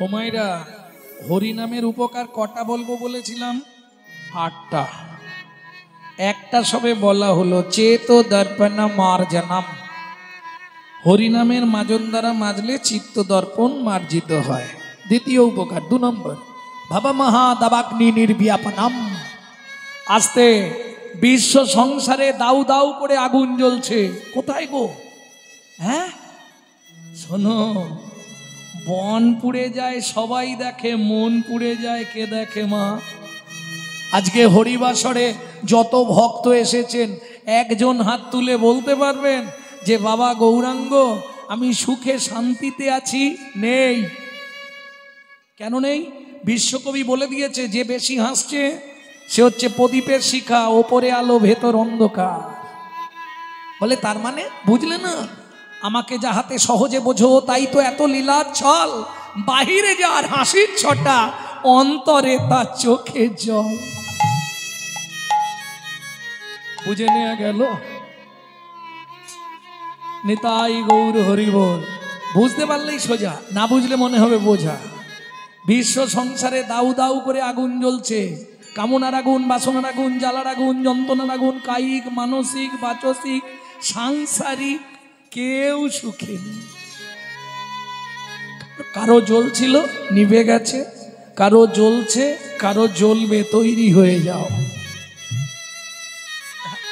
ও মায়েরা, হরিনামের উপকার কটা বলবো বলেছিলাম? 8টা। একটা সবে বলা হলো, চেতো দর্পণ মার্জনম। হরিনামের মাজন দ্বারা মাজলে চিত্ত দর্পণ মার্জিত হয়। দ্বিতীয় উপকার 2 নম্বর, ভাবা মহাদাবাগ্নি নির্বিয়াপনম। আস্তে বিশ্ব সংসারে দাউ দাউ করে আগুন জ্বলছে। কোথায় গো? হ্যাঁ শোনো, বন পুড়ে যায় সবাই দেখে, মন পুড়ে যায় কে দেখে মা? আজকে হরিবাসরে যত ভক্ত এসেছেন, একজন হাত তুলে বলতে পারবেন যে বাবা গৌরাঙ্গ আমি সুখে শান্তিতে আছি? নেই। কেন নেই? বিশ্বকবি বলে দিয়েছে, যে বেশি হাসছে সে হচ্ছে প্রদীপের শিখা, ওপরে আলো ভেতর অন্ধকার। বলে তার মানে বুঝলে না? আমাকে যাহাতে সহজে বোঝো তাই তো এত লীলার ছল, বাহিরে যার হাসির ছটা, অন্তরে তার চোখে জল। বুঝে নেওয়া গেল? নিতাই গৌর হরি বল। বুঝতে পারলেই সোজা, না বুঝলে মনে হবে বোঝা। বিশ্ব সংসারে দাউ দাউ করে আগুন জ্বলছে। কামনার আগুন, বাসনার আগুন, জ্বালার আগুন, যন্ত্রণার আগুন, কায়িক মানসিক বাচসিক সাংসারিক, কেউ সুখে নেই। কারো জ্বলছিল নিভে গেছে, কারো জ্বলছে, কারো জ্বলবে, তৈরি হয়ে যাও।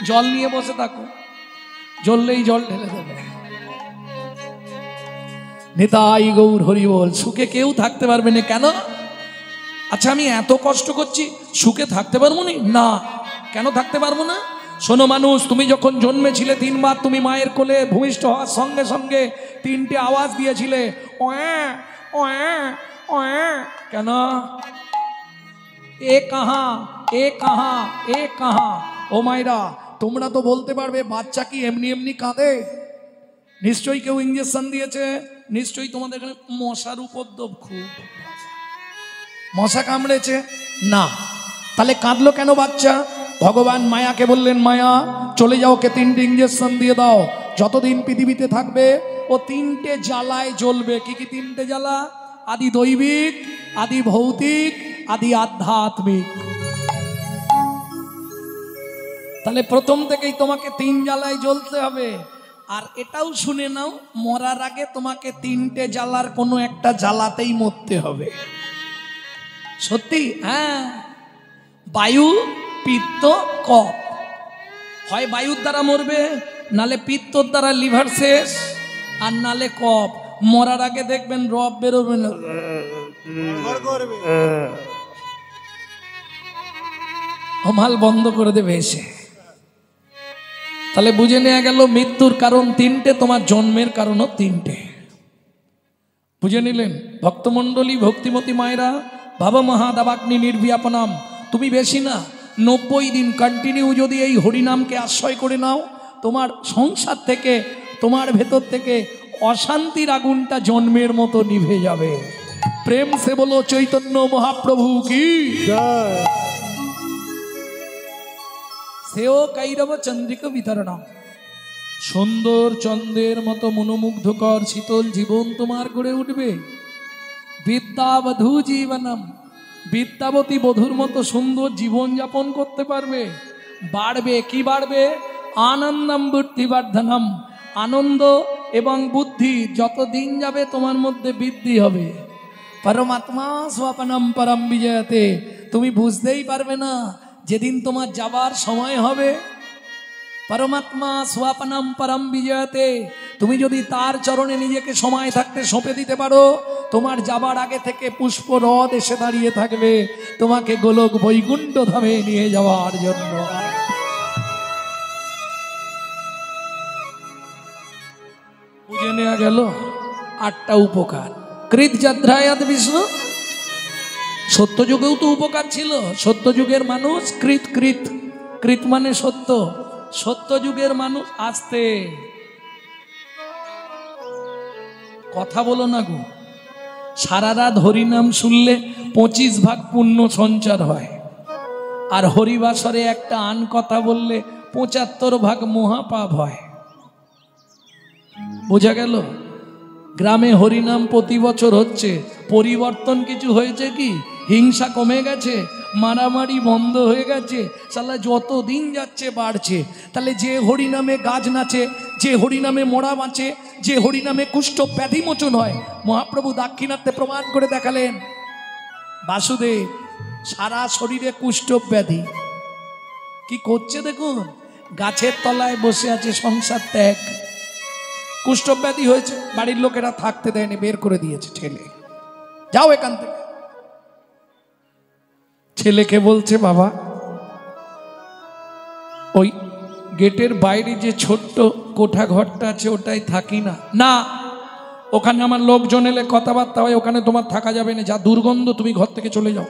জল নিয়ে বসে থাকো, জ্বললেই জল ঢেলে দেবে। নিতাই গৌর হরি বল। সুখে কেউ থাকতে পারবে না। কেন? আচ্ছা আমি এত কষ্ট করছি, সুখে থাকতে পারবো না? কেন থাকতে পারবো না? শোনো মানুষ, তুমি যখন জন্মেছিলে 3 বার তুমি মায়ের কোলে ভূমিষ্ঠ হওয়ার সঙ্গে সঙ্গে 3টে আওয়াজ দিয়েছিলে, ওয়া ওয়া ওয়া। কেন? এ কাহা, এ কাহা, এ কাহা। ও মায়েরা, তোমরা তো বলতে পারবে বাচ্চা কি এমনি এমনি কাঁদে? নিশ্চয়ই কেউ ইঞ্জেকশন দিয়েছে, নিশ্চয়ই তোমাদের এখানে মশার উপদ্রব খুব, মশা কামড়েছে। না, তাহলে কাঁদলো কেন বাচ্চা? ভগবান মায়াকে বললেন, মায়া চলে যাও, ওকে 3টে ইঞ্জেকশন দিয়ে দাও। যতদিন পৃথিবীতে থাকবে ও 3টে জ্বালায় জ্বলবে। কি কি 3টে জ্বালা? আদি দৈবিক, আদি ভৌতিক, আদি আধ্যাত্মিক। তাহলে প্রথম থেকেই তোমাকে 3 জ্বালায় জ্বলতে হবে। আর এটাও শুনে নাও, মরার আগে তোমাকে 3টে জ্বালার কোনো একটা জ্বালাতেই মরতে হবে। সত্যি? হ্যাঁ। বায়ু, পিত্ত, কফ। হয় বায়ুর দ্বারা মরবে, নালে পিত্তর দ্বারা লিভার শেষ, আর নালে কফ। মরার আগে দেখবেন রব বেরোবে না, মাল বন্ধ করে দেবে এসে। তাহলে বুঝে নেওয়া গেল মৃত্যুর কারণ 3টে, তোমার জন্মের কারণও 3টে। বুঝে নিলেন ভক্তমণ্ডলী, ভক্তিমতী মায়েরা? ভাবা মহাদাবাগ্নি নির্বিয়াপনম। তুমি বেশি না, 90 দিন কন্টিনিউ যদি এই হরিনামকে আশ্রয় করে নাও, তোমার সংসার থেকে, তোমার ভেতর থেকে অশান্তির আগুনটা জন্মের মতো নিভে যাবে। প্রেম সে বলো চৈতন্য মহাপ্রভু কি জয়। সেও কৈরব চন্দ্রিক বিতরণম। সুন্দর চন্দ্রের মতো মনোমুগ্ধকর শীতল জীবন তোমার গড়ে উঠবে। বিদ্যাবধূ জীবনম, বিদ্যাবতী বধূর মতো সুন্দর জীবন যাপন করতে পারবে। বাড়বে, কি বাড়বে? আনন্দম বুদ্ধিবর্ধনম। আনন্দ এবং বুদ্ধি যত দিন যাবে তোমার মধ্যে বৃদ্ধি হবে। পরমাত্মা স্বপনম পরম বিজয়তে। তুমি বুঝতেই পারবে না যেদিন তোমার যাবার সময় হবে। পরমাত্মা স্বপনম পরম বিজয়তে। তুমি যদি তার চরণে নিজেকে সময় থাকতে সঁপে দিতে পারো, তোমার যাবার আগে থেকে পুষ্প হ্রদ এসে দাঁড়িয়ে থাকবে তোমাকে গোলক বৈকুণ্ঠ ধামে নিয়ে যাওয়ার জন্য। বুঝে নেওয়া গেল 8টা উপকার। কৃত যাত্রায়াত বিষ্ণু। সত্যযুগেও তো উপকার ছিল। সত্যযুগের মানুষ কৃত, কৃত, কৃত মানে সত্য। সত্যযুগের মানুষ, আস্তে কথা বলো না গো। সারা রাত হরিনাম শুনলে 25 ভাগ পুণ্য সঞ্চার হয়, আর হরিবাসরে একটা আন কথা বললে 75 ভাগ মহাপাপ হয়। বোঝা গেল? গ্রামে হরিনাম প্রতি বছর হচ্ছে, পরিবর্তন কিছু হয়েছে কি? হিংসা কমে গেছে, মারামারি বন্ধ হয়ে গেছে, শালা যত দিন যাচ্ছে বাড়ছে। তাহলে যে হরিনামে গাছ নাচে, যে হরিনামে মোড়া বাঁচে, যে হরিনামে কুষ্ঠ ব্যাধি মোচন হয়, মহাপ্রভু দাক্ষিণাত্যে প্রমাণ করে দেখালেন। বাসুদেব সারা শরীরে কুষ্ঠ ব্যাধি, কি করছে দেখুন, গাছের তলায় বসে আছে, সংসার ত্যাগ, কুষ্ঠ ব্যাধি হয়েছে, বাড়ির লোকেরা থাকতে দেয়নি, বের করে দিয়েছে, ঠেলে যাও এখান থেকে। ছেলেকে বলছে, বাবা ওই গেটের বাইরে যে ছোট্ট কোঠা ঘরটা আছে ওটাই থাকি না। না, ওখানে আমার লোকজন এলে কথাবার্তা হয়, ওখানে তোমার থাকা যাবে না, যা দুর্গন্ধ, তুমি ঘর থেকে চলে যাও।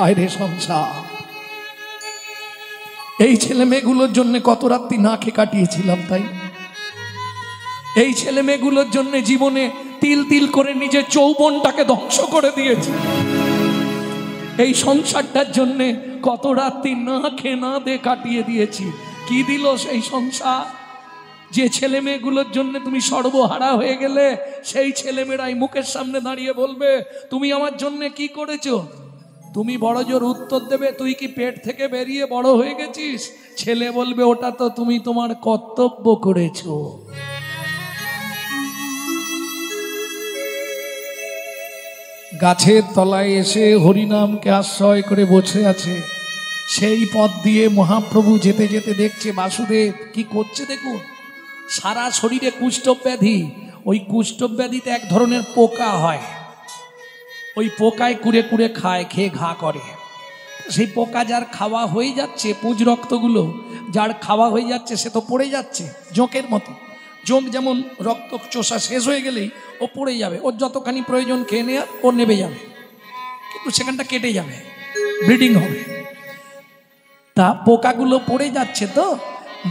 আয় রে সংসার, এই ছেলে মেয়েগুলোর জন্য কত রাত্রি না খেয়ে কাটিয়েছিলাম, তাই এই ছেলে মেয়েগুলোর জন্য জীবনে তিল তিল করে নিজের যৌবনটাকে ধ্বংস করে দিয়েছি। এই সংসারটার জন্য কত রাত্রি না খেয়ে না দিয়ে কাটিয়ে দিয়েছি। কি দিল সেই সংসার? যে ছেলে মেয়েগুলোর জন্য তুমি সর্বহারা হয়ে গেলে, সেই ছেলে মেয়েরাই মুখের সামনে দাঁড়িয়ে বলবে, তুমি আমার জন্য কি করেছো? তুমি বড় জোর উত্তর দেবে, তুই কি পেট থেকে বেরিয়ে বড় হয়ে গেছিস? ছেলে বলবে, ওটা তো তুমি তোমার কর্তব্য করেছো। গাছের তলায় এসে হরিনামকে আশ্রয় করে বসে আছে, সেই পথ দিয়ে মহাপ্রভু যেতে যেতে দেখছে বাসুদেব কি করছে দেখুন, সারা শরীরে কুষ্ঠব্যাধি। ওই কুষ্ঠব্যাধিতে এক ধরনের পোকা হয়, ওই পোকায় কুড়ে কুড়ে খায়, খেয়ে ঘা করে। সেই পোকা যার খাওয়া হয়ে যাচ্ছে, পুঁজ রক্তগুলো যার খাওয়া হয়ে যাচ্ছে, সে তো পড়ে যাচ্ছে জোঁকের মতো। জোঁক যেমন রক্ত চোষা শেষ হয়ে গেলেই ও পড়ে যাবে, ওর যতখানি প্রয়োজন খেয়ে নেওয়া ও নেবে যাবে, কিন্তু সেখানটা কেটে যাবে, ব্লিডিং হবে। তা পোকাগুলো পড়ে যাচ্ছে, তো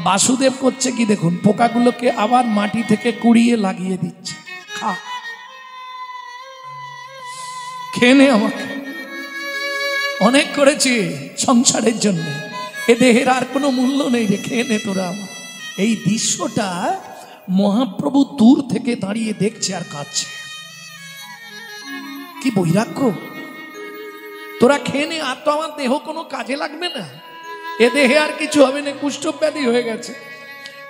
বাসুদেব করছে কি দেখুন, পোকাগুলোকে আবার মাটি থেকে কুড়িয়ে লাগিয়ে দিচ্ছে, খা, খেয়ে নে, আমাকে অনেক করেছি সংসারের জন্য, এ দেহের আর কোনো মূল্য নেই রে, খেয়ে নে তোরা আমার। এই দৃশ্যটা মহাপ্রভু দূর থেকে দাঁড়িয়ে দেখছে আর কাঁদছে। কি বৈরাগ্য! তোরা খেয়ে নে, আর তো আমার দেহ কোনো কাজে লাগবে না, এ দেহে আর কিছু হবে না, কুষ্ঠব্যাধি হয়ে গেছে,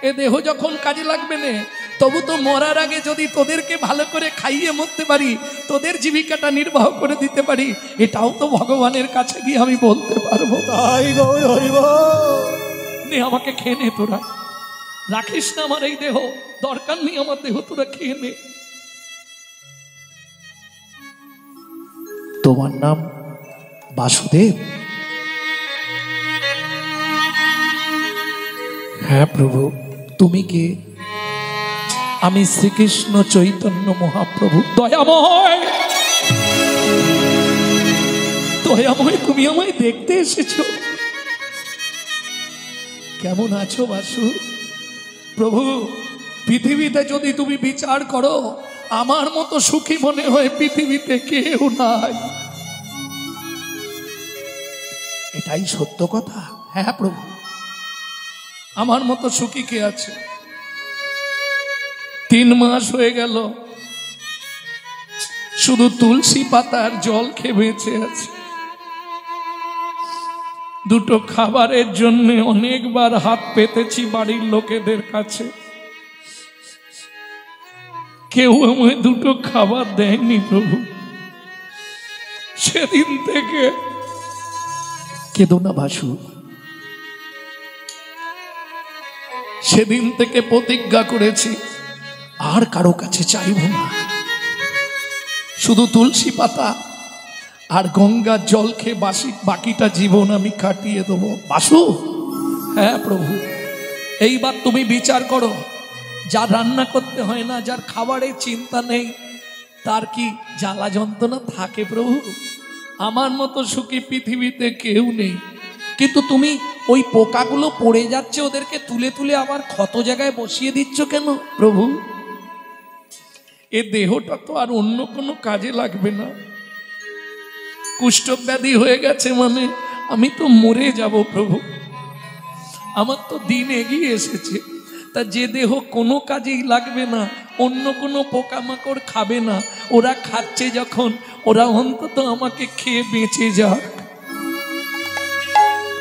এ দেহ যখন কাজে লাগবে না, তবু তো মরার আগে যদি তোদেরকে ভালো করে খাইয়ে মরতে পারি, তোদের জীবিকাটা নির্বাহ করে দিতে পারি, এটাও তো ভগবানের কাছে গিয়ে আমি বলতে পারবো। তাই গৌর হরিব, নে আমাকে খেয়ে নে, তোরা রাখিস না আমার এই দেহ, দরকার নেই আমার দেহ, তোরা খেয়ে নে। তোমার নাম বাসুদেব? হ্যাঁ প্রভু। তুমি কে? আমি শ্রীকৃষ্ণ চৈতন্য মহাপ্রভু। দয়াময়, দয়াময়, তুমি আমায় দেখতে এসেছো। কেমন আছো বাসু? প্রভু, পৃথিবীতে যদি তুমি বিচার করো, আমার মতো সুখী মনে হয় পৃথিবীতে কেউ নাই। এটাই সত্য কথা। হ্যাঁ প্রভু, আমার মতো সুখী কে আছে? 3 মাস হয়ে গেল শুধু তুলসী পাতার জল খেয়ে বেঁচে আছে। 2টো খাবারের জন্য অনেকবার হাত পেতেছি বাড়ির লোকেদের কাছে, কেউ আমায় 2টো খাবার দেয়নি প্রভু। সেদিন থেকে কেঁদো না বাসু, সেদিন থেকে প্রতিজ্ঞা করেছি আর কারো কাছে চাইব না, শুধু তুলসী পাতা আর গঙ্গার জল খেয়ে বাকিটা জীবন আমি কাটিয়ে দেবো বাসু। হ্যাঁ প্রভু, এইবার তুমি বিচার করো, যার রান্না করতে হয় না, যার খাবারের চিন্তা নেই, তার কি জ্বালা যন্ত্রণা থাকে প্রভু? আমার মতো সুখী পৃথিবীতে কেউ নেই। কিন্তু তুমি ওই পোকাগুলো পড়ে যাচ্ছে, ওদেরকে তুলে তুলে আবার ক্ষত জায়গায় বসিয়ে দিচ্ছ কেন প্রভু? এ দেহটা তো আর অন্য কোনো কাজে লাগবে না। কুষ্ঠব্যাধি হয়ে গেছে মানে আমি তো মরে যাব প্রভু। আমার তো দিন এগিয়ে এসেছে, তা যে দেহ কোনো কাজেই লাগবে না, অন্য কোনো পোকামাকড় খাবে না, ওরা খাচ্ছে যখন, ওরা অন্তত আমাকে খেয়ে বেঁচে যাক।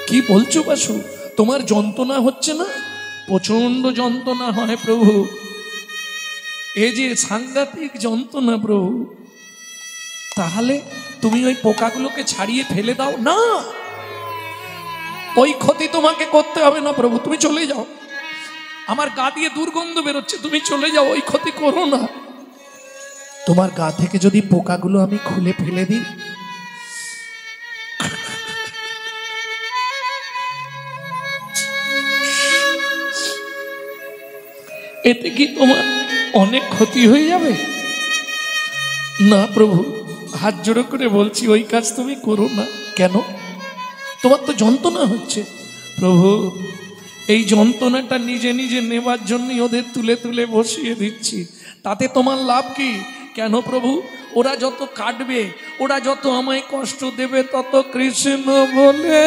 কি বলছো বাসু, তোমার যন্ত্রণা হচ্ছে না? প্রচন্ড যন্ত্রণা হয় প্রভু, এই যে সাংঘাতিক যন্ত্রণা প্রভু। তাহলে তুমি ওই পোকাগুলোকে ছাড়িয়ে ফেলে দাও না, ওই ক্ষতি তোমাকে করতে হবে না প্রভু, তুমি চলে যাও। আমার গা দিয়ে দুর্গন্ধ বেরোচ্ছে, তুমি চলে যাও, ওই ক্ষতি করো না। তোমার গা থেকে যদি পোকাগুলো আমি খুলে ফেলে দিই, এতে কি তোমার অনেক ক্ষতি হয়ে যাবে? না প্রভু, হাত জোড়ো করে বলছি, ওই কাজ তুমি করো না। কেন? তোমার তো যন্ত্রণা হচ্ছে। প্রভু, এই যন্ত্রণাটা নিজে নিজে নেবার জন্যই ওদের তুলে তুলে বসিয়ে দিচ্ছি, তাতে তোমার লাভ কি? কেন প্রভু, ওরা যত কাটবে, ওরা যত আমায় কষ্ট দেবে, তত কৃষ্ণ বলে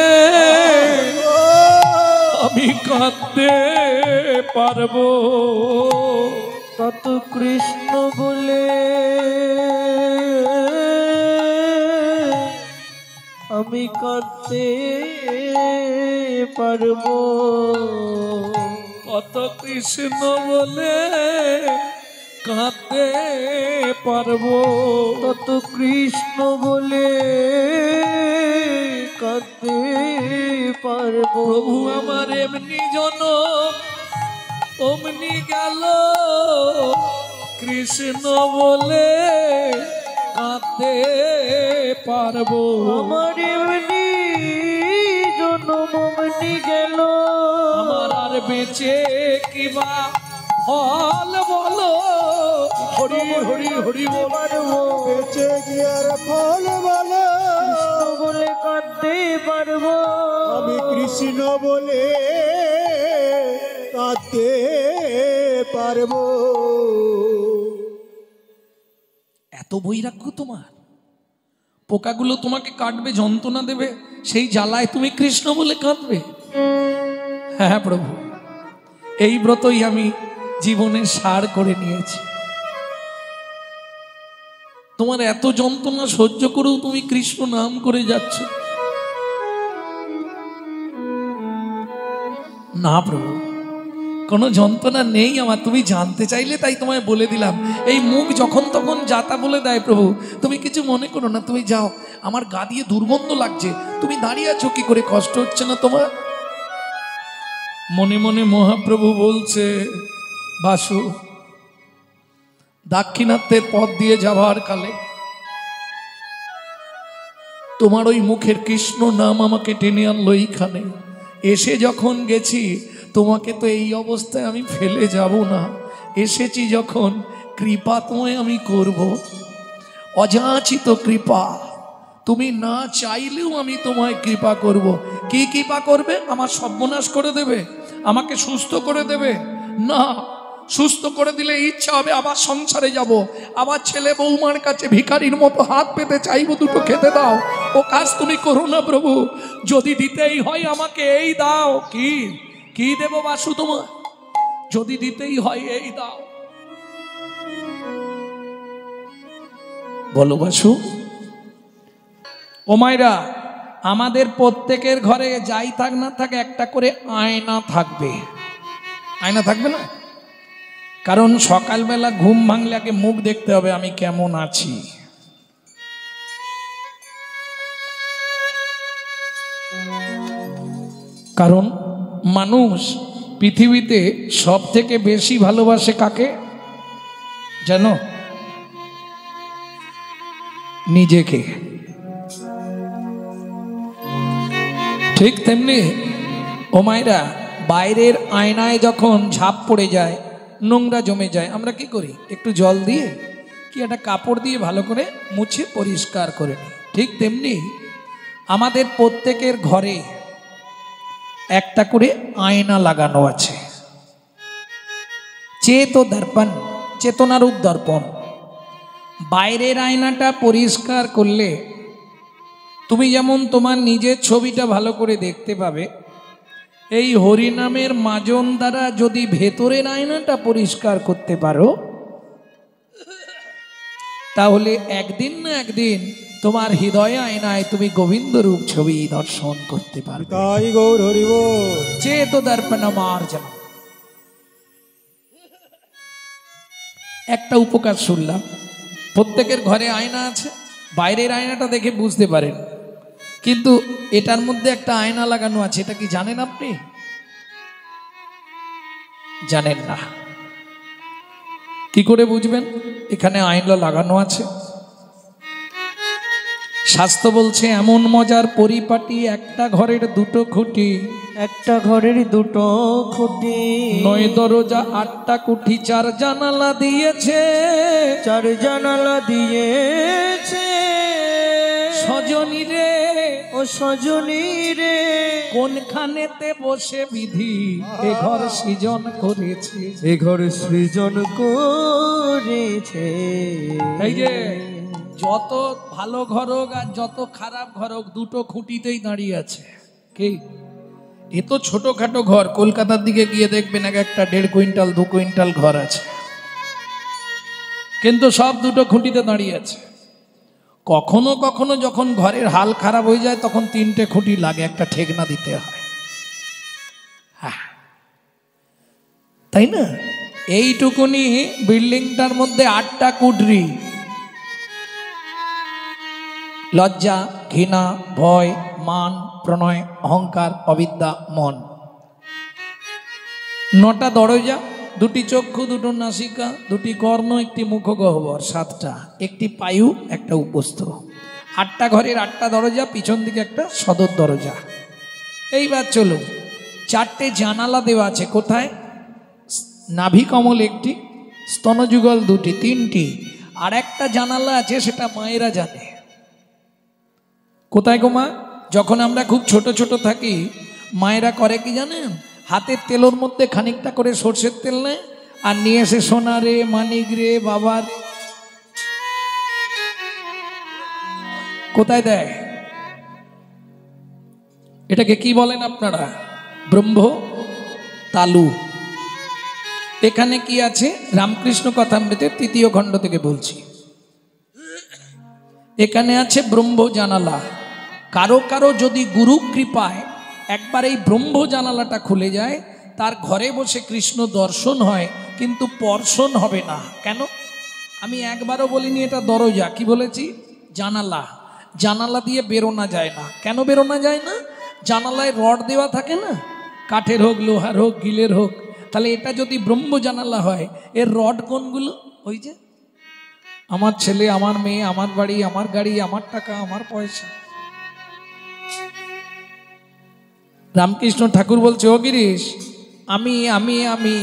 আমি কাঁদতে পারবো, তত কৃষ্ণ বলে আমি কাঁদতে পারবো, কত কৃষ্ণ বলে কাঁদতে পারবো, তত কৃষ্ণ বলে কাঁদতে পারবো। প্রভু আমার এমনি জনম অমনি গেল, কৃষ্ণ বলে কাঁদতে পারবো। আমার এমনি জনম অমনি গেল, আমার আর বেঁচে কিবা ফল বলো, হরি হরি হরি পারবো, বেঁচে গিয়ার ফল বলো, কৃষ্ণ বলে কাঁদতে পারবো, আমি কৃষ্ণ বলে কাঁদতে পারবো। এত বৈরাগ্য তোমার? পোকাগুলো তোমাকে কাটবে, যন্ত্রণা দেবে, সেই জ্বালায় তুমি কৃষ্ণ বলে কাঁদবে? হ্যাঁ প্রভু, এই ব্রতই আমি জীবনের সার করে নিয়েছি। তোমার এত যন্ত্রণা সহ্য করেও তুমি কৃষ্ণ নাম করে যাচ্ছ। না প্রভু, কোনো যন্ত্রণা নেই আমার, তুমি জানতে চাইলে তাই তোমায় বলে দিলাম। এই মুখ যখন তখন যাতা বলে দেয় প্রভু, তুমি কিছু মনে করো না, তুমি যাও। আমার গা দিয়ে দুর্গন্ধ লাগছে, তুমি দাঁড়িয়ে আছো কি করে? কষ্ট হচ্ছে না তোমার? মনে মনে মহাপ্রভু বলছে, বাসু, দাক্ষিণাত্যের পথ দিয়ে যাবার কালে তোমার ওই মুখের কৃষ্ণ নাম আমাকে টেনে আনলো এইখানে। এসে যখন গেছি, তোমাকে তো এই অবস্থায় আমি ফেলে যাব না। এসেছি যখন, কৃপা তোমায় আমি করব, অযাচিত কৃপা। তুমি না চাইলেও আমি তোমায় কৃপা করব। কি কৃপা করবে? আমার সর্বনাশ করে দেবে? আমাকে সুস্থ করে দেবে? না, সুস্থ করে দিলে ইচ্ছা হবে আবার সংসারে যাব, আবার ছেলে বৌমার কাছে ভিখারির মতো হাত পেতে চাইবো, দুটো খেতে দাও। ও কাজ তুমি করো না প্রভু। যদি দিতেই হয় আমাকে এই দাও। কি কি দেব বাসু তোমার? যদি দিতেই হয় এই দাও। বলো বাসু। ও মায়েরা, আমাদের প্রত্যেকের ঘরে যাই থাক না থাক, একটা করে আয়না থাকবে। আয়না থাকবে না? কারণ সকালবেলা ঘুম ভাঙলে আগে মুখ দেখতে হবে আমি কেমন আছি। কারণ মানুষ পৃথিবীতে সব থেকে বেশি ভালোবাসে কাকে জানো? নিজেকে। ঠিক তেমনি ও মায়েরা, বাইরের আয়নায় যখন ঝাঁপ পড়ে যায়, নোংরা জমে যায়, আমরা কি করি? একটু জল দিয়ে কি একটা কাপড় দিয়ে ভালো করে মুছে পরিষ্কার করে নিই। ঠিক তেমনি আমাদের প্রত্যেকের ঘরে একটা করে আয়না লাগানো আছে। চেত দর্পণ, চেতনারূপ দর্পণ। বাইরের আয়নাটা পরিষ্কার করলে তুমি যেমন তোমার নিজের ছবিটা ভালো করে দেখতে পাবে, এই হরিনামের মাজন দ্বারা যদি ভেতরের আয়নাটা পরিষ্কার করতে পারো, তাহলে একদিন না একদিন তোমার হৃদয় আয়নায় তুমি গোবিন্দ রূপ ছবি দর্শন করতে পারবে। তাই গৌর হরি বল। চেত দর্পণ মার্জন। একটা উপকার শুনলাম, প্রত্যেকের ঘরে আয়না আছে, বাইরের আয়নাটা দেখে বুঝতে পারেন, কিন্তু এটার মধ্যে একটা আয়না লাগানো আছে, এটা কি জানেন আপনি? জানেন না। কি করে বুঝবেন এখানে আয়না লাগানো আছে? শাস্ত্র বলছে এমন মজার পরিপাটি, একটা ঘরের দুটো খুঁটি, একটা ঘরের দুটো খুঁটি, 9 দরজা 8টা কুঠি, 4 জানালা দিয়েছে, 4 জানালা দিয়েছে। সজনী রে ও সজনী রে, কোনখানেতে বসে বিধি এ ঘর সৃজন করেছে। এ ঘর সৃজন করেছে। এই যে যত ভালো ঘর হোক আর যত খারাপ ঘর হোক, দুটো খুঁটিতেই দাঁড়িয়ে আছে। কি এ তো ছোটখাটো ঘর, কলকাতার দিকে গিয়ে দেখবেন এক একটা 1.5 কুইন্টাল 2 কুইন্টাল ঘর আছে, কিন্তু সব দুটো খুঁটিতে দাঁড়িয়ে আছে। কখনো কখনো যখন ঘরের হাল খারাপ হয়ে যায় তখন 3টে খুঁটি লাগে, একটা ঠেকনা দিতে হয়। হ্যাঁ, তাই না? এইটুকুনি বিল্ডিংটার মধ্যে 8টা কুঠরি, লজ্জা, ঘৃণা, ভয়, মান, প্রণয়, অহংকার, অবিদ্যা, মন। 9টা দরজা, 2টি চক্ষু, 2টো নাসিকা, 2টি কর্ণ, 1টি মুখগহ্বর, 7টা, 1টি পায়ু, 1টা উপস্থ। 8টা ঘরের 8টা দরজা, পিছন দিকে একটা সদর দরজা। এইবার চলুন, 4টে জানালা দেওয়া আছে। কোথায়? নাভি কমল 1টি, স্তনযুগল 2টি, 3টি, আর একটা জানালা আছে, সেটা মায়েরা জানে। কোথায় গো মা? যখন আমরা খুব ছোট ছোট থাকি, মায়েরা করে কি জানেন? হাতের তেলের মধ্যে খানিকটা করে সর্ষের তেল নেয় আর নিয়ে এসে সোনা রে, মানিক রে, বাবার, কোথায় দেয়? এটাকে কি বলেন আপনারা? ব্রহ্ম তালু। এখানে কি আছে? রামকৃষ্ণ কথামৃতের 3য় খণ্ড থেকে বলছি। এখানে আছে ব্রহ্ম জানালা। কারো কারো যদি গুরু কৃপায় একবার এই ব্রহ্ম জানালাটা খুলে যায়, তার ঘরে বসে কৃষ্ণ দর্শন হয়, কিন্তু পর্শন হবে না। কেন? আমি একবারও বলিনি এটা দরজা, কি বলেছি? জানালা। জানালা দিয়ে বেরোনো যায় না। কেন বেরোনো যায় না? জানালায় রড দেওয়া থাকে না, কাঠের হোক, লোহার হোক, গিলের হোক। তাহলে এটা যদি ব্রহ্ম জানালা হয়, এর রড কোনগুলো? ওই যে আমার ছেলে, আমার মেয়ে, আমার বাড়ি, আমার গাড়ি, আমার টাকা, আমার পয়সা। রামকৃষ্ণ ঠাকুর বলছে, ও গিরিশ, আমি আমি আমি,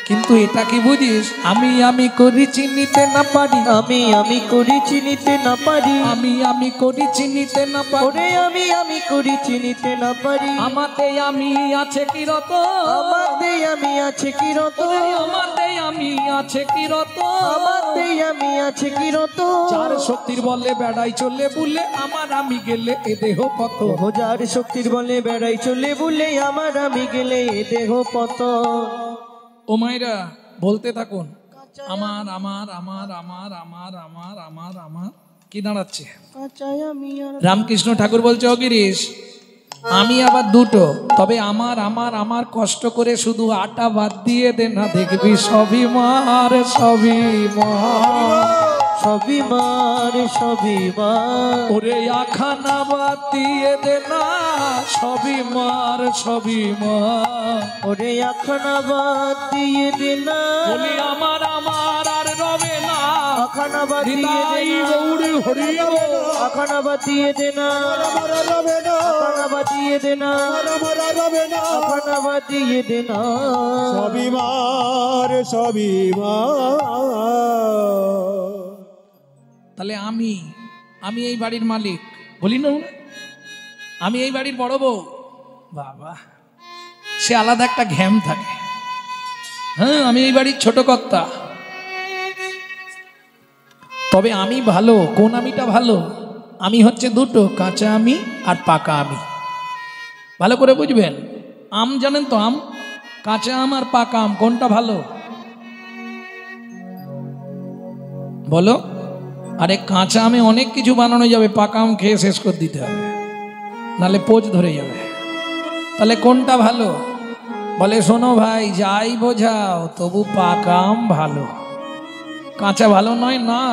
কিন্তু এটা কি বুঝিস? আমি আমি করি চিনিতে না পারি, আমি আমি করি চিনিতে না পারি, আমি আমি করি চিনিতে না পারি, ওরে আমি আমি করি চিনিতে না পারি। আমাতে আমি আছে কি রত, আমাতে আমি আছে কি রত, আমাতে আমি আছে কি রত, আমাতে আমি আছে কি রত। চার শক্তির বলে বেড়াই চলে বুলে, আমার আমি গেলে এ দেহ কত। ও যার শক্তির বলে বেড়াই চলে বলে, আমার আমি গেলে এ দেহ পত। ও মায়েরা বলতে থাকুন, আমার আমার আমার আমার আমার আমার আমার আমার, কি দাঁড়াচ্ছে? রামকৃষ্ণ ঠাকুর বলছে, ও গিরিশ, আমি আবার দুটো, তবে আমার আমার আমার কষ্ট করে শুধু আটা বাদ দিয়ে দে না, দেখবি সবই মার, সবই মার, সবই মার, সবই মার। ওরে আখানা বাদ দিয়ে দে না, সবই মার, সবই মার। ওরে আখানা বাদ দিয়ে দে না, বলি আমার আমার আর রবে না, আখানা বাদ দিয়ে দে না, গৌরী হরি বল। আখানা বাদ দিয়ে দে না, আমার রবে না, আখানা বাদ দিয়ে দে না, আমার রবে না, আখানা বাদ দিয়ে দে না। সবই মার, সবই মার। তাহলে আমি আমি এই বাড়ির মালিক, বলি না, আমি এই বাড়ির বড় বউ, বাবা সে আলাদা একটা ঘ্যাম থাকে। হ্যাঁ, আমি এই বাড়ির ছোট কর্তা। তবে আমি ভালো, কোন আমিটা ভালো? আমি হচ্ছে দুটো, কাঁচা আমি আর পাকা আমি। ভালো করে বুঝবেন। আম জানেন তো, আম, কাঁচা আম আর পাকা আম, কোনটা ভালো বলো? আরে কাঁচা আমে অনেক কিছু বানানো যাবে, পাকা আম খেয়ে শেষ করে দিতে হবে, নালে পোজ ধরে যাবে। তাহলে কোনটা ভালো? বলে শোনো ভাই, যাই বোঝাও তবু পাকা আম ভালো, কাঁচা ভালো নয় না।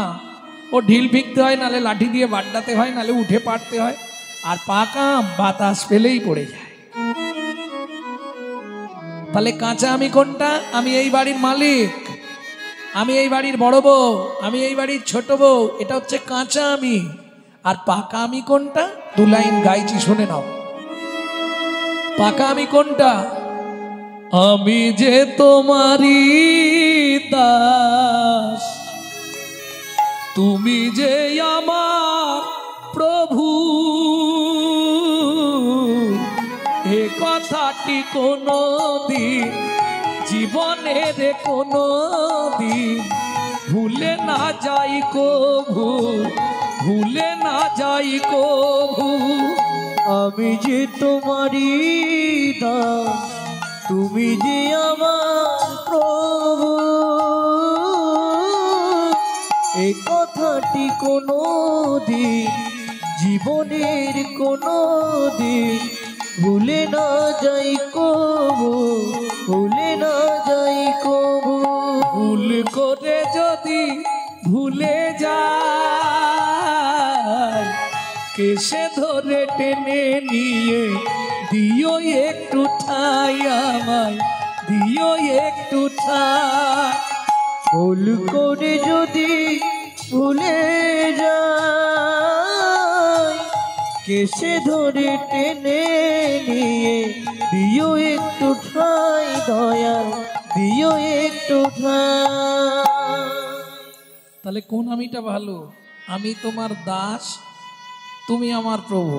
ও ঢিল ফিকতে হয়, নালে লাঠি দিয়ে বাড্ডাতে হয়, নালে উঠে পাড়তে হয়। আর পাকা আম বাতাস পেলেই পড়ে যায়। তাহলে কাঁচা আমি কোনটা? আমি এই বাড়ির মালিক, আমি এই বাড়ির বড় বউ, আমি এই বাড়ির ছোট বউ, এটা হচ্ছে কাঁচা আমি। আর পাকা আমি কোনটা? দু লাইন গাইছি, শুনে নাও। পাকা আমি কোনটা? আমি যে তোমারই দাস, তুমি যে আমার প্রভু, এ কথাটি কোনো দিন জীবনের কোনো দিন ভুলে না যাই কভু, ভুলে না যাই কভু। আমি যে তোমারই দাস, তুমি যে আমার প্রভু, এই কথাটি কোনো দিন জীবনের কোনো দিন ভুলে না যাই কবু, ভুলে না যাই কবু। ভুল করে যদি ভুলে যায়, কেসে ধরে টেনে নিয়ে দিও একটু ঠাই, আমায় দিও একটু ঠাই। ভুল করে যদি ভুলে যায়, কেসে ধরে টেনে নিয়ে দিও একটু ঠাই, দয়া দিও একটু ঠাই। তাহলে কোন আমিটা ভালো? আমি তোমার দাস, তুমি আমার প্রভু,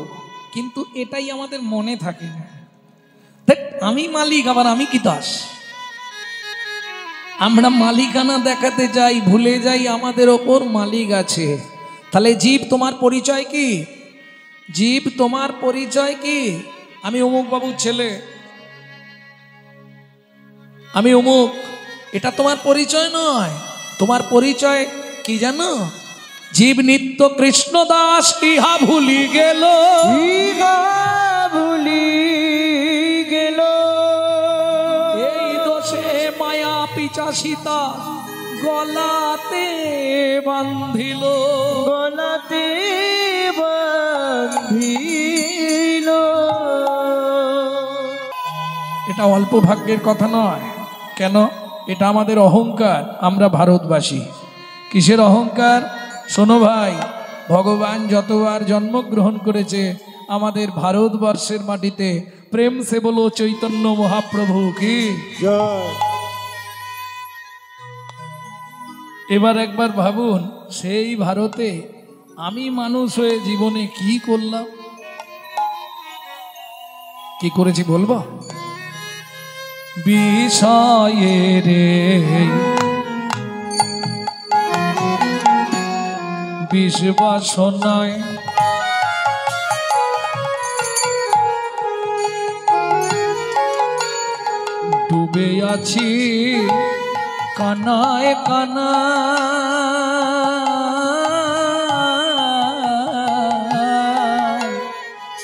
কিন্তু এটাই আমাদের মনে থাকে না। দেখ, আমি মালিক আবার আমি কি দাস। আমরা মালিকানা দেখাতে যাই, ভুলে যাই আমাদের ওপর মালিক আছে। তাহলে জীব তোমার পরিচয় কি? জীব তোমার পরিচয় কি? আমি অমুক বাবুর ছেলে, আমি অমুক, এটা তোমার পরিচয় নয়। তোমার পরিচয় কি জানো? জীব নিত্য কৃষ্ণ দাস, ইহা ভুলি গেল, ইহা ভুলি গেল। এই দোষে মায়া পিচাসিতা গলাতে বান্ধিল, গলাতে বাঁধিল। এটা অল্প ভাগ্যের কথা নয়। কেন? এটা আমাদের অহংকার। আমরা ভারতবাসী। কিসের অহংকার? শোনো ভাই, ভগবান যতবার জন্মগ্রহণ করেছে আমাদের ভারতবর্ষের মাটিতে, প্রেম সে বলো চৈতন্য মহাপ্রভু কি জয়। এবার একবার ভাবুন, সেই ভারতে আমি মানুষ হয়ে জীবনে কি করলাম, কি করেছি বলবো? বিষয়ে রে বিষবাসনায় ডুবে আছি কানায় কানা,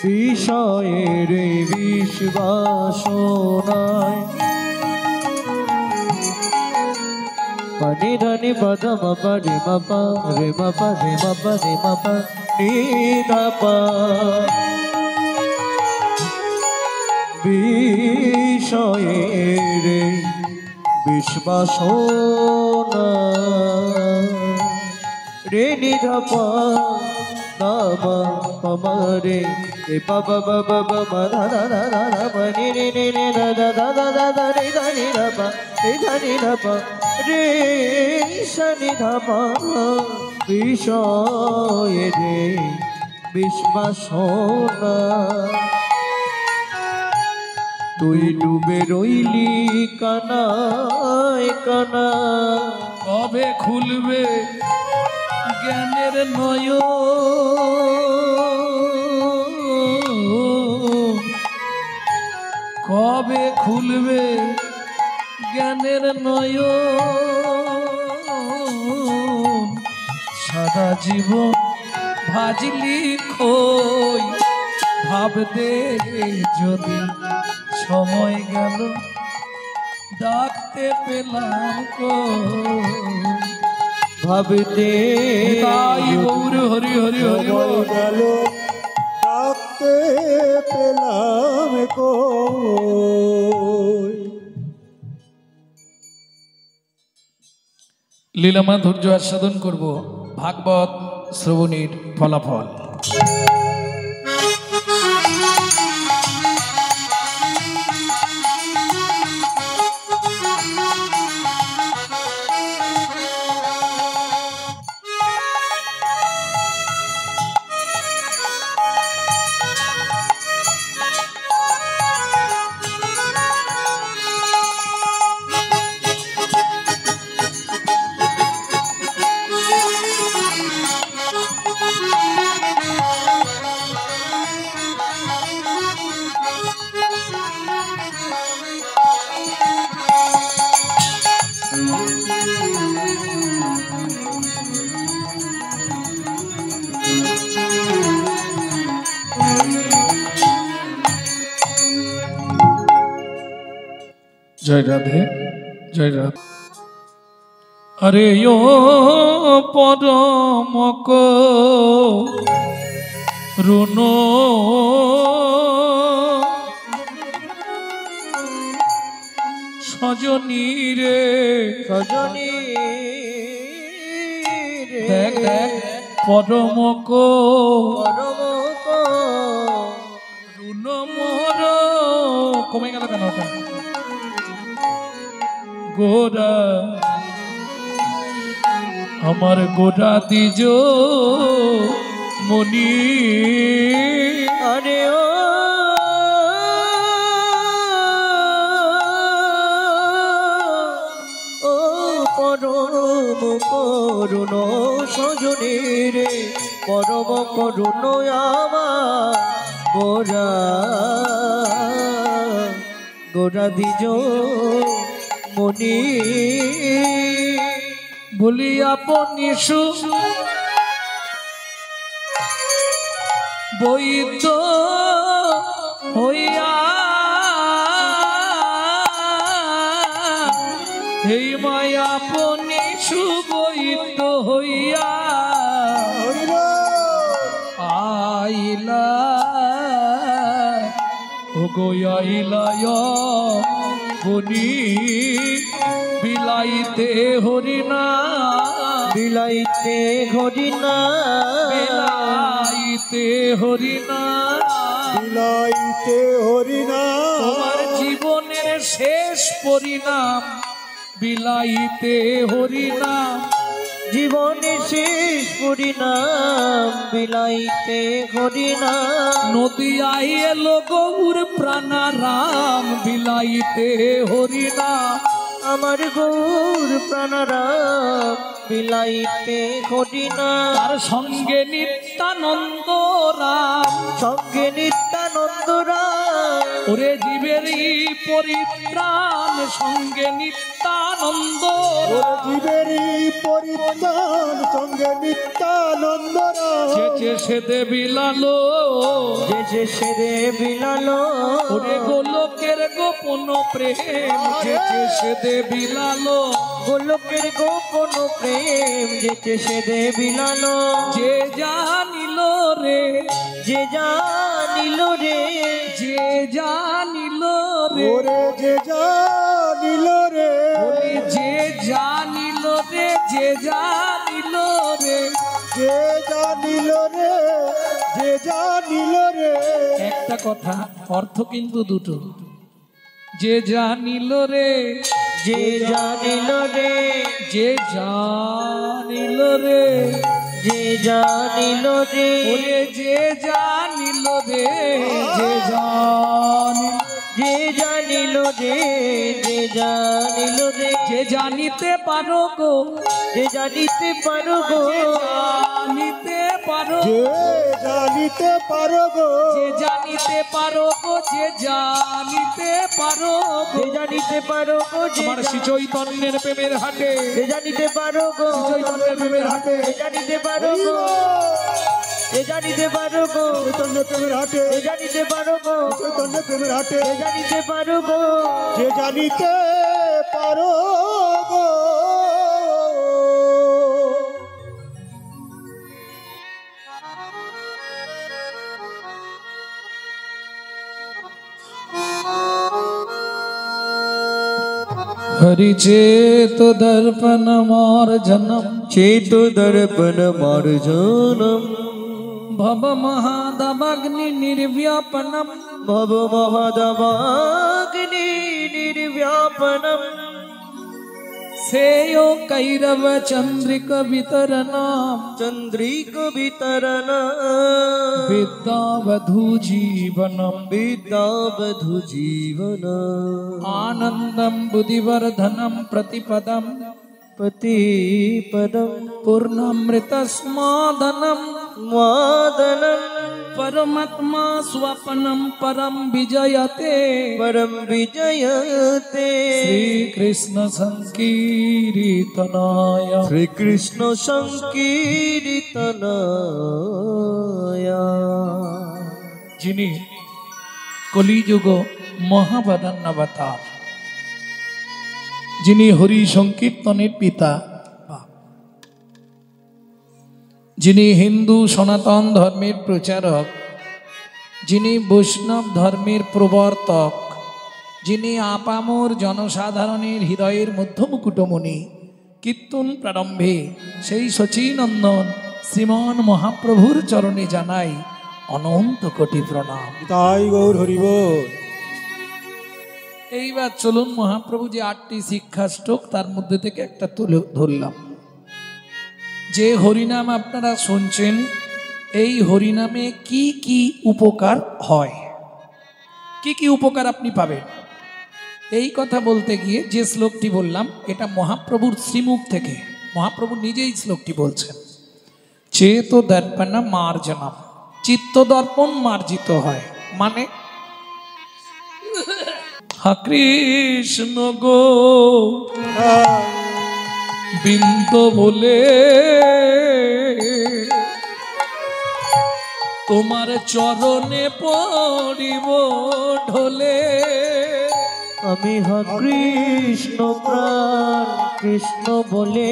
বিষয়ের বিশ্বাসনায় পানি ধানি বাদা মাপা রে মাপা রে মাপা রে মাপা রে মাপা নি ধাপা। বিষয়ের বিশ্বাসনা রে নিধাপা নামা পমারে এ বাবা বাবা বাবা দাদা দাদা দাদা রে রে রে রে দাদা দাদা দাদা রে ধানি ধাপা রে ধানি ধাপা রে শনি ধাপা। বিষয় রে বিশ্বাসনা তুই ডুবে রইলি কানায় কানা। কবে খুলবে জ্ঞানের নয়ন, কবে খুলবে জ্ঞানের নয়ন, সারা জীবন ভাজলি খই ভাবতে যদি সময় গেল ডাকতে পেলাম কই ভাবতে তাই গৌর হরি হরি হরি সময় গেল ডাকতে পেলাম কই। লীলা মাধুর্য আস্বাদন করব ভাগবত শ্রবণীর ফলাফল। জয় রাধে জয় রাধে। আরে ও পরমক রুণ সজনী রে সজনী দেখ দেখ পরমক পরমক রুণ মোর কমে গেল কেন ওটা গোরা আমার গোরা দিজ মনি আরে ও পরম করুণ সজনী রে পরম করুণ আমার গোরা গোরা দিজ মনি বলি আপনি বৈদ্য হইয়া এই মায়া আপনি সুবৈদ্য হইয়া আইলা ও গইলায় বনি বিলাইতে হরিনা বিলাইতে হরিনা বিলাইতে হরিনা বিলাইতে হরিনা তোমার জীবনের শেষ পরিণাম বিলাইতে হরিনাম জীবনে শেষ পরিণাম বিলাইতে হরিনাম নদী আই এলো গৌর প্রাণারাম বিলাইতে হরিনাম আমার গৌর প্রাণারাম বিলাইতে হরিনাম তার সঙ্গে নিত্যানন্দ রাম সঙ্গে নিত্যানন্দ রাম ওরে জীবেরই পরিত্রাণ সঙ্গে নিত্যানন্দ জীবেরই পরিত্রাণ সঙ্গে নিত্যানন্দ চেচে সেদে বিলালো যে সেরে বিলালো ওরে গোলকের গোপন প্রেম চেচে সেদে বিলালো গোলকের গোপন প্রেম যেতে সেরে বিলালো যে জানিল রে যে জানিল রে যে জানিল রে ওরে যে জানিল রে ওরে যে জানিল রে যে জানিল রে যে জানিল রে যে জানিল রে একটা কথা অর্থ কিন্তু দুটো যে জানিল রে যে জানিল রে যে জানিল রে যে জানিল রে ওরে যে জানিল রে যে জানিল যে জানিল রে যে জানিল রে যে জানিতে পারো গো যে জানিতে পারো গো জানিতে পারো যে জানিতে পারো গো যে জানিতে জানিতে পারো গো, যে জানিতে পারো গো, যে জানিতে পারো গো, যে আমার শ্রী চৈতন্যের প্রেমের হাটে, যে জানিতে পারো গো, চৈতন্যের প্রেমের হাটে, যে জানিতে পারো গো, যে জানিতে পারো গো, চৈতন্য প্রেমের হাটে, যে জানিতে পারো গো, চৈতন্য প্রেমের হাটে, যে জানিতে পারো গো, যে জানিতে পারো গো। हरि चेत दर्पण मार्जनम, चेत दर्पण मार्जनम, भव महादमग्नि निर्व्यापनम, भव महदमाग्नि निर्व्यापनम, सेयो कैरव चंद्रिक वितरणाम, चंद्रिक वितरण, विद्यावधू जीवनम, विद्यावधु जीवन, आनंदम बुद्धिवर्धनम प्रतिपदम, पतिपदम पूर्णामृत स्मादनम, मादनम, परमात्मा स्वप्नम परम विजयते, परम विजयते, श्री कृष्ण संकीर्तनाय, श्री कृष्ण संकीर्तनाय। যিনি কলিযুগ মহাবদান্নবতার, যিনি হরি সংকীর্তনের পিতা, যিনি হিন্দু সনাতন ধর্মের প্রচারক, যিনি বৈষ্ণব ধর্মের প্রবর্তক, যিনি আপামর জনসাধারণের হৃদয়ের মধ্যমুকুটমণি, কীর্তন প্রারম্ভে সেই শচীনন্দন শ্রীমান মহাপ্রভুর চরণে জানাই অনন্ত কোটি প্রণাম। তাই গৌর হরিবল। এইবার চলুন মহাপ্রভু যে 8টি শিক্ষাষ্টক তার মধ্যে থেকে একটা তুলে ধরলাম। যে হরিনাম আপনারা শুনছেন, এই হরিনামে কি কি উপকার হয়, কি কি উপকার আপনি পাবেন, এই কথা বলতে গিয়ে যে শ্লোকটি বললাম এটা মহাপ্রভুর শ্রীমুখ থেকে, মহাপ্রভু নিজেই শ্লোকটি বলছেন। চেত দর্পণ মার্জনম, চিত্ত দর্পণ মার্জিত হয়, মানে হা কৃষ্ণ গো বিন্দ বলে তোমার চরণে পড়িব ঢলে, আমি হা কৃষ্ণ প্রাণ কৃষ্ণ বলে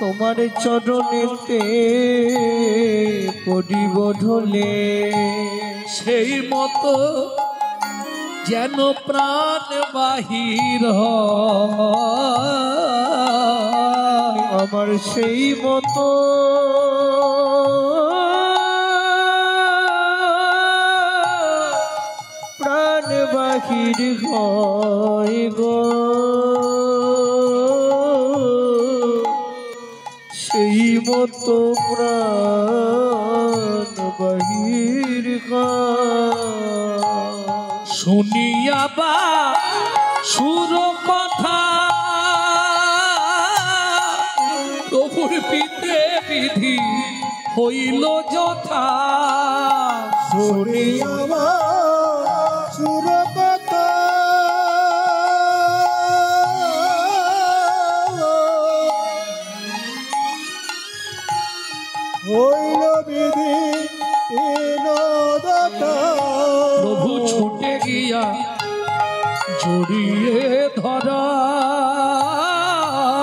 তোমার চরণেতে পড়িব ঢলে, সেই মতো যেন প্রাণ বাহির হয়, আমার সেই মতো প্রাণ বাহির হয় গো, সেই মতো প্রাণ বাহির হয়। শুনিয়া বা সুর কথা প্রভুর পিতে বিধি হইল যথা, শুনিয়া সুর কথা হইল বিধি দতা, প্রভু ছুটে গিয়া জড়িয়ে ধরা,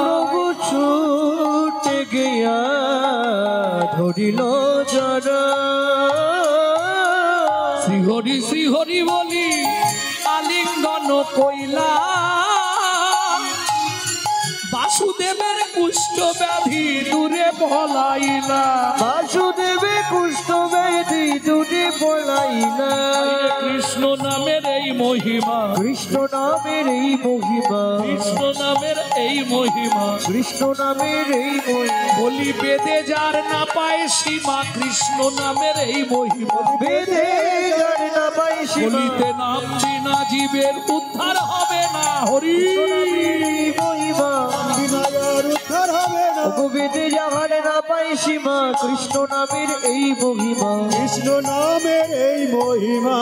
প্রভু ছুটে গিয়া ধরিল জরা, শ্রীহরি বলি আলিঙ্গন কইলা, বাসুদেবের কুষ্ঠ ব্যাধি দূরে পলাইলা, বাসুদেবে কুষ্ঠ ব্যাধি দূরে পলাইলা, কৃষ্ণ নামের এই মহিমা, কৃষ্ণ নামের এই মহিমা, কৃষ্ণ নামের এই মহিমা, কৃষ্ণ নামের এই মহিমা, বলি বেদে যার না পায় সীমা, কৃষ্ণ নামের এই মহিমা, বেদে যার না পায় সীমা, বলিতে নাম চিনা জীবের উদ্ধার হবে না, হরি মহিমা বিনয়ের উদ্ধার হবে না, বেদে যাহার না পায় সীমা কৃষ্ণ নামের এই মহিমা কৃষ্ণ নামের এই মহিমা